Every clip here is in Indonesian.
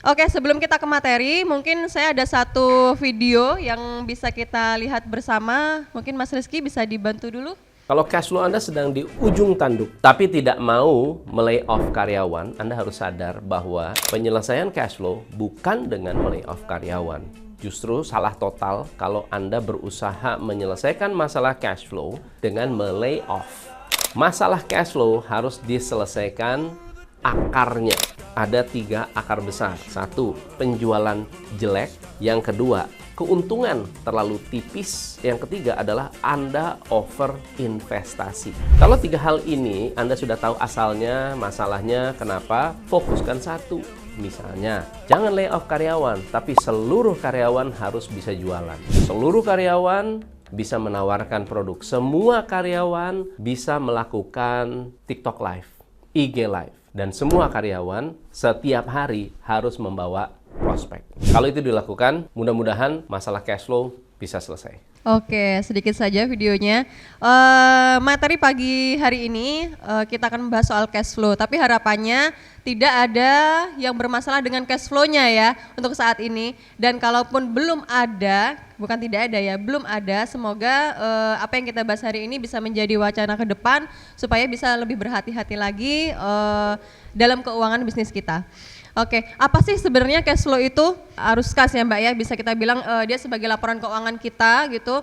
Oke, sebelum kita ke materi, mungkin saya ada satu video yang bisa kita lihat bersama. Mungkin Mas Rizky bisa dibantu dulu. Kalau cash flow Anda sedang di ujung tanduk, tapi tidak mau melay off karyawan, Anda harus sadar bahwa penyelesaian cash flow bukan dengan melay off karyawan. Justru salah total kalau Anda berusaha menyelesaikan masalah cash flow dengan melay off. Masalah cash flow harus diselesaikan akarnya. Ada 3 akar besar. 1, penjualan jelek. Yang kedua, keuntungan terlalu tipis. Yang ketiga adalah Anda over investasi. Kalau 3 hal ini Anda sudah tahu asalnya, masalahnya, kenapa, fokuskan satu. Misalnya, jangan lay off karyawan, tapi seluruh karyawan harus bisa jualan. Seluruh karyawan bisa menawarkan produk. Semua karyawan bisa melakukan TikTok Live, IG Live. Dan semua karyawan setiap hari harus membawa prospek. Kalau itu dilakukan, mudah-mudahan masalah cash flow bisa selesai. Oke, sedikit saja videonya. Materi pagi hari ini kita akan membahas soal cash flow, tapi harapannya tidak ada yang bermasalah dengan cash flow-nya ya untuk saat ini. Dan kalaupun belum ada, bukan tidak ada ya, belum ada, semoga apa yang kita bahas hari ini bisa menjadi wacana ke depan supaya bisa lebih berhati-hati lagi dalam keuangan bisnis kita. Oke, apa sih sebenarnya cash flow itu? Arus kas ya Mbak ya, bisa kita bilang dia sebagai laporan keuangan kita gitu,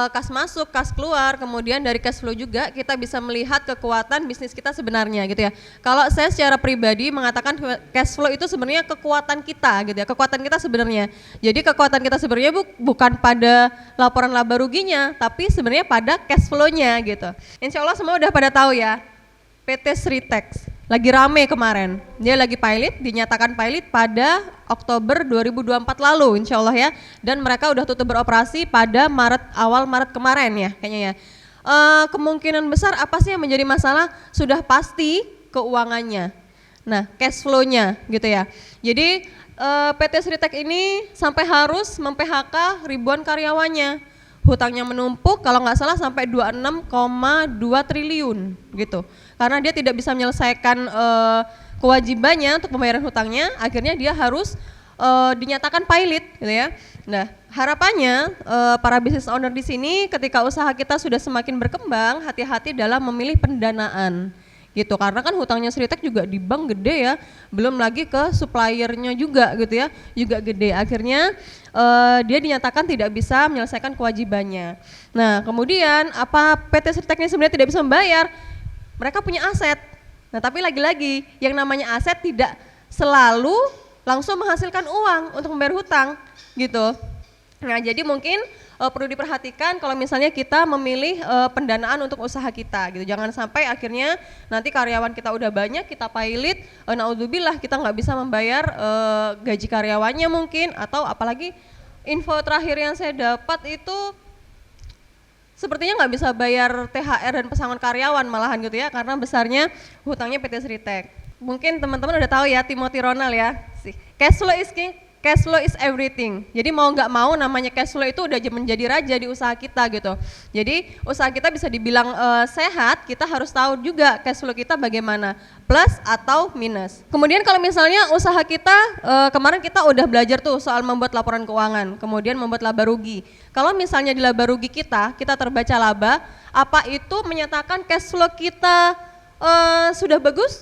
kas masuk, kas keluar, kemudian dari cash flow juga kita bisa melihat kekuatan bisnis kita sebenarnya gitu ya. Kalau saya secara pribadi mengatakan cash flow itu sebenarnya kekuatan kita gitu ya, kekuatan kita sebenarnya. Jadi kekuatan kita sebenarnya bukan pada laporan laba ruginya, tapi sebenarnya pada cash flow-nya gitu. Insya Allah semua udah pada tahu ya, PT Sritex. Lagi rame kemarin, dia lagi pilot, dinyatakan pilot pada Oktober 2024 lalu insya Allah ya. Dan mereka udah tutup beroperasi pada awal Maret kemarin ya kayaknya ya. Kemungkinan besar apa sih yang menjadi masalah? Sudah pasti keuangannya, nah cash flow-nya gitu ya. Jadi PT Sritex ini sampai harus mem-PHK ribuan karyawannya. Hutangnya menumpuk kalau nggak salah sampai 26,2 triliun gitu. Karena dia tidak bisa menyelesaikan kewajibannya untuk pembayaran hutangnya, akhirnya dia harus dinyatakan pilot gitu ya. Nah, harapannya para business owner di sini ketika usaha kita sudah semakin berkembang, hati-hati dalam memilih pendanaan. Gitu, karena kan hutangnya Sritex juga di bank gede ya, belum lagi ke suppliernya juga gitu ya, juga gede. Akhirnya dia dinyatakan tidak bisa menyelesaikan kewajibannya. Nah kemudian apa PT Sritex ini sebenarnya tidak bisa membayar, mereka punya aset. Nah tapi lagi-lagi yang namanya aset tidak selalu langsung menghasilkan uang untuk membayar hutang gitu. Nah jadi mungkin perlu diperhatikan kalau misalnya kita memilih pendanaan untuk usaha kita gitu. Jangan sampai akhirnya nanti karyawan kita udah banyak, kita pilot, naudzubillah kita nggak bisa membayar gaji karyawannya mungkin, atau apalagi info terakhir yang saya dapat itu sepertinya nggak bisa bayar THR dan pesangon karyawan malahan gitu ya, karena besarnya hutangnya PT Sritex. Mungkin teman-teman udah tahu ya Timothy Ronald ya, cash flow is king. Cash flow is everything. Jadi mau nggak mau namanya cash flow itu udah menjadi raja di usaha kita gitu. Jadi usaha kita bisa dibilang sehat, kita harus tahu juga cash flow kita bagaimana, plus atau minus. Kemudian kalau misalnya usaha kita kemarin kita udah belajar tuh soal membuat laporan keuangan, kemudian membuat laba rugi. Kalau misalnya di laba rugi kita terbaca laba, apa itu menyatakan cash flow kita sudah bagus?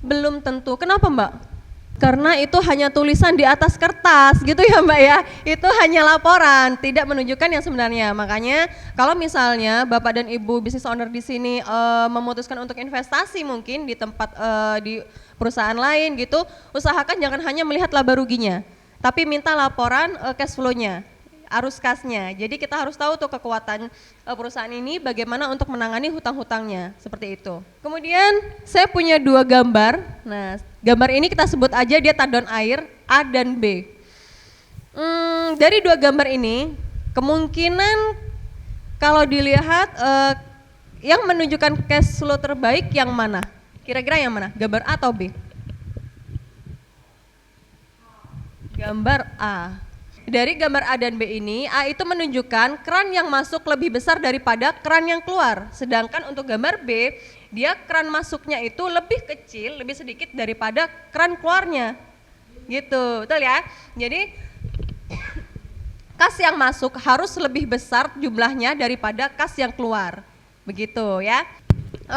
Belum tentu. Kenapa Mbak? Karena itu hanya tulisan di atas kertas gitu ya Mbak ya, itu hanya laporan, tidak menunjukkan yang sebenarnya. Makanya kalau misalnya Bapak dan Ibu business owner di sini memutuskan untuk investasi mungkin di tempat di perusahaan lain gitu, usahakan jangan hanya melihat laba ruginya, tapi minta laporan cash flow-nya, arus kasnya. Jadi kita harus tahu tuh kekuatan perusahaan ini bagaimana untuk menangani hutang-hutangnya, seperti itu. Kemudian saya punya 2 gambar. Nah, gambar ini kita sebut aja dia tandon air A dan B. Dari 2 gambar ini kemungkinan kalau dilihat yang menunjukkan cash flow terbaik yang mana? Kira-kira yang mana? Gambar A atau B? Gambar A. Dari gambar A dan B ini, A itu menunjukkan keran yang masuk lebih besar daripada keran yang keluar. Sedangkan untuk gambar B, dia keran masuknya itu lebih kecil, lebih sedikit daripada keran keluarnya. Gitu, betul ya? Jadi kas yang masuk harus lebih besar jumlahnya daripada kas yang keluar. Begitu ya.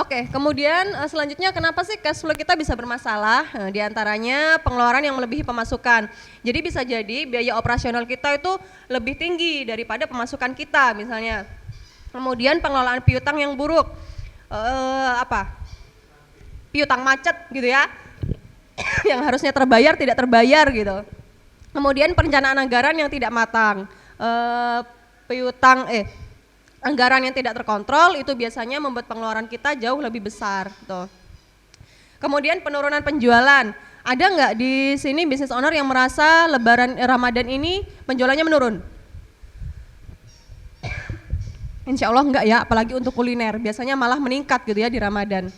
Oke, kemudian selanjutnya kenapa sih cash flow kita bisa bermasalah? Nah, di antaranya pengeluaran yang melebihi pemasukan. Jadi bisa jadi biaya operasional kita itu lebih tinggi daripada pemasukan kita misalnya. Kemudian pengelolaan piutang yang buruk. Piutang macet gitu ya. Yang harusnya terbayar tidak terbayar gitu. Kemudian perencanaan anggaran yang tidak matang. Anggaran yang tidak terkontrol itu biasanya membuat pengeluaran kita jauh lebih besar gitu. Kemudian penurunan penjualan. Ada nggak di sini business owner yang merasa Lebaran Ramadan ini penjualannya menurun? Insya Allah enggak ya, apalagi untuk kuliner. Biasanya malah meningkat gitu ya di Ramadan.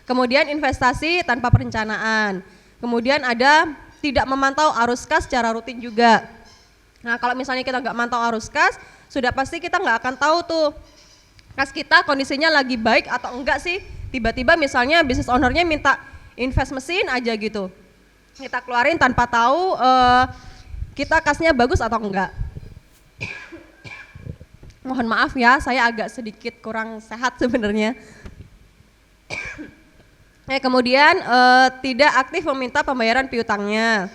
Kemudian investasi tanpa perencanaan. Kemudian ada tidak memantau arus kas secara rutin juga. Nah kalau misalnya kita nggak mantau arus kas, sudah pasti kita nggak akan tahu tuh kas kita kondisinya lagi baik atau enggak sih. Tiba-tiba misalnya business ownernya minta invest mesin aja gitu, kita keluarin tanpa tahu kita kasnya bagus atau enggak. Mohon maaf ya, saya agak sedikit kurang sehat sebenarnya. Kemudian tidak aktif meminta pembayaran piutangnya.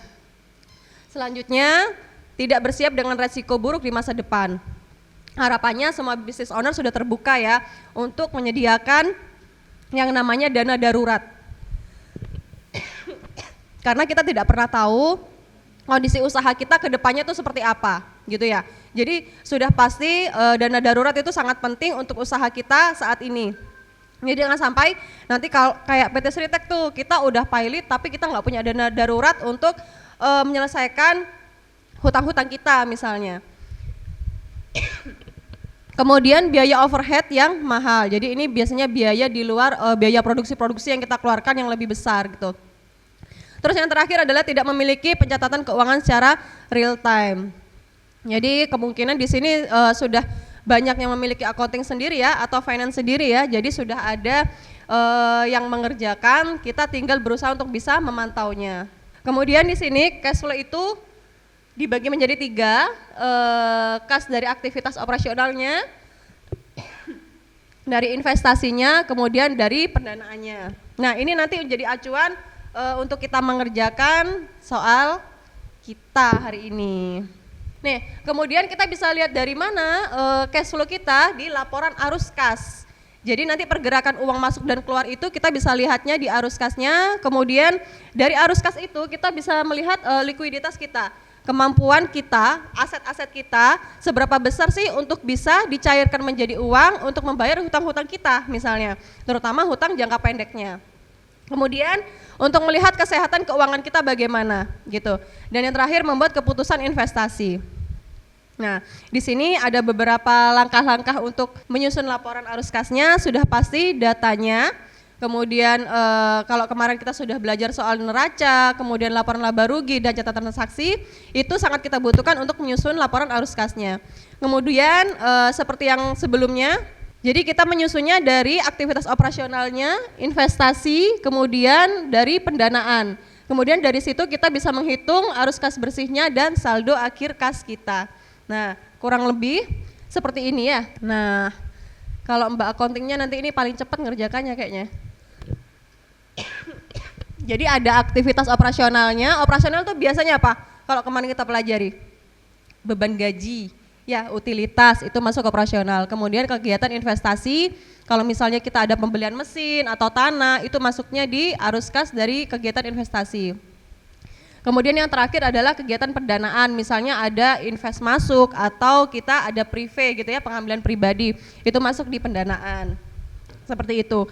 Selanjutnya tidak bersiap dengan resiko buruk di masa depan. Harapannya semua business owner sudah terbuka ya untuk menyediakan yang namanya dana darurat. Karena kita tidak pernah tahu kondisi usaha kita ke depannya itu seperti apa gitu ya. Jadi sudah pasti dana darurat itu sangat penting untuk usaha kita saat ini. Jadi jangan sampai nanti kalau kayak PT Sritek tuh kita udah pilot tapi kita nggak punya dana darurat untuk menyelesaikan hutang-hutang kita misalnya. Kemudian biaya overhead yang mahal. Jadi ini biasanya biaya di luar biaya produksi-produksi yang kita keluarkan yang lebih besar gitu. Terus yang terakhir adalah tidak memiliki pencatatan keuangan secara real time. Jadi kemungkinan di sini sudah banyak yang memiliki accounting sendiri ya atau finance sendiri ya. Jadi sudah ada yang mengerjakan, kita tinggal berusaha untuk bisa memantaunya. Kemudian di sini cash flow itu dibagi menjadi 3, kas dari aktivitas operasionalnya, dari investasinya, kemudian dari pendanaannya. Nah ini nanti menjadi acuan untuk kita mengerjakan soal kita hari ini. Nih, kemudian kita bisa lihat dari mana cash flow kita di laporan arus kas. Jadi nanti pergerakan uang masuk dan keluar itu kita bisa lihatnya di arus kasnya, kemudian dari arus kas itu kita bisa melihat likuiditas kita. Kemampuan kita, aset-aset kita, seberapa besar sih untuk bisa dicairkan menjadi uang untuk membayar hutang-hutang kita misalnya, terutama hutang jangka pendeknya. Kemudian untuk melihat kesehatan keuangan kita bagaimana gitu. Dan yang terakhir membuat keputusan investasi. Nah, di sini ada beberapa langkah-langkah untuk menyusun laporan arus kasnya, sudah pasti datanya. Kemudian kalau kemarin kita sudah belajar soal neraca, kemudian laporan laba rugi dan catatan transaksi, itu sangat kita butuhkan untuk menyusun laporan arus kasnya. Kemudian seperti yang sebelumnya, jadi kita menyusunnya dari aktivitas operasionalnya, investasi, kemudian dari pendanaan. Kemudian dari situ kita bisa menghitung arus kas bersihnya dan saldo akhir kas kita. Nah, kurang lebih seperti ini ya. Nah, kalau Mbak accountingnya nanti ini paling cepat ngerjakannya kayaknya. Jadi ada aktivitas operasionalnya. Operasional tuh biasanya apa? Kalau kemarin kita pelajari beban gaji, ya utilitas itu masuk operasional. Kemudian kegiatan investasi, kalau misalnya kita ada pembelian mesin atau tanah, itu masuknya di arus kas dari kegiatan investasi. Kemudian yang terakhir adalah kegiatan pendanaan, misalnya ada invest masuk atau kita ada prive gitu ya, pengambilan pribadi, itu masuk di pendanaan. Seperti itu.